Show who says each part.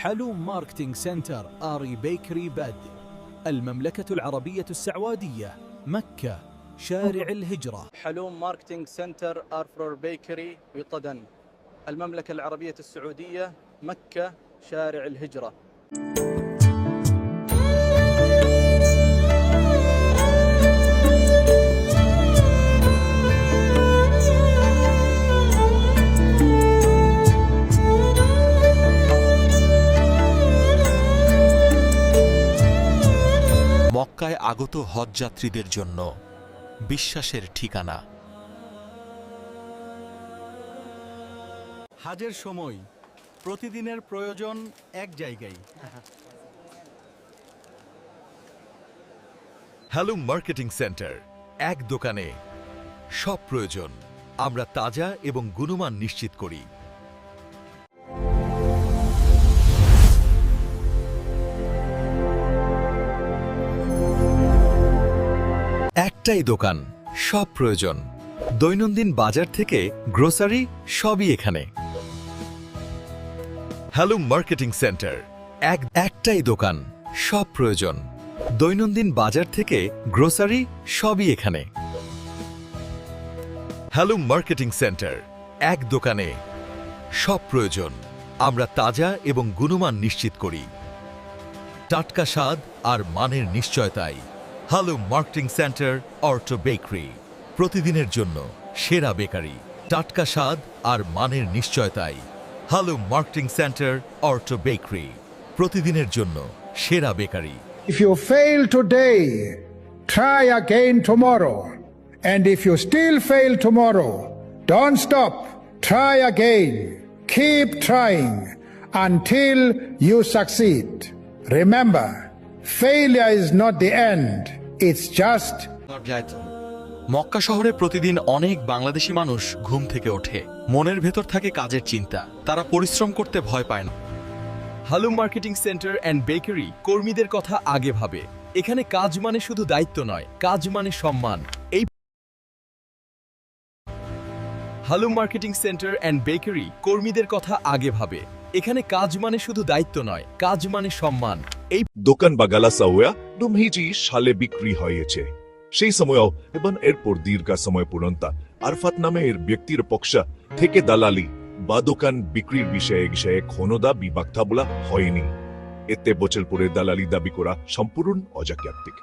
Speaker 1: حلوم ماركتينج سنتر آري بيكري بد، المملكة العربية السعودية، مكة، شارع الهجرة.
Speaker 2: حلوم ماركتينج سنتر آرفرور بيكري بطدن، المملكة العربية السعودية، مكة، شارع الهجرة.
Speaker 3: মক্কায় আগত হজযাত্রীদের জন্য বিশ্বাসের ঠিকানা।
Speaker 4: হাজের সময় প্রতিদিনের প্রয়োজন এক জায়গায়।
Speaker 3: হ্যালুম মার্কেটিং সেন্টার, এক দোকানে সব প্রয়োজন আমরা তাজা এবং গুণমান নিশ্চিত করি। একটাই দোকান, সব প্রয়োজন, দৈনন্দিন বাজার থেকে গ্রোসারি সবই এখানে। হ্যালুম মার্কেটিং সেন্টার, একটাই দোকান, সব প্রয়োজন, দৈনন্দিন বাজার থেকে গ্রোসারি সবই এখানে। হ্যালুম মার্কেটিং সেন্টার, এক দোকানে সব প্রয়োজন আমরা তাজা এবং গুণমান নিশ্চিত করি। টাটকা স্বাদ আর মানের নিশ্চয়তায় হ্যালুম মার্কেটিং সেন্টার অর্টো বেকারি, প্রতিদিনের জন্য সেরা বেকারি। টাটকা স্বাদ আর মানের নিশ্চয়তায় হ্যালুম মার্কেটিং সেন্টার অর্টো বেকারি, প্রতিদিনের জন্য সেরা bakery.
Speaker 5: If you fail today, try again tomorrow. And if you still fail tomorrow, don't stop. Try again. Keep trying until you succeed. Remember, failure is not the end. It's just.
Speaker 3: Mecca শহরে প্রতিদিন অনেক বাংলাদেশি মানুষ ঘুম থেকে ওঠে, মনের ভেতর থাকে কাজের চিন্তা, তারা পরিশ্রম করতে ভয় পায় না।
Speaker 4: হ্যালুম মার্কেটিং সেন্টার অ্যান্ড বেকারি কর্মীদের কথা আগে ভাবে। এখানে কাজ মানে শুধু দায়িত্ব নয়, কাজ মানে সম্মান। এই হ্যালুম মার্কেটিং সেন্টার অ্যান্ড বেকারি কর্মীদের কথা আগে ভাবে। এখানে কাজ মানে শুধু দায়িত্ব নয়, কাজ মানে সম্মান। এই
Speaker 6: দোকান বা গালাসাওয়া দুমহিজি সালে বিক্রি হয়েছে। সেই সময়ও এবং এরপর দীর্ঘ সময় পর্যন্ত আরফাত নামে এর ব্যক্তির পক্ষ থেকে দালালি বা দোকান বিক্রির বিষয়ে কোনো দাবি বাক্তা বলা হয়নি। এতে বছর পরে দালালি দাবি করা সম্পূর্ণ অজাক্যাত্তিক।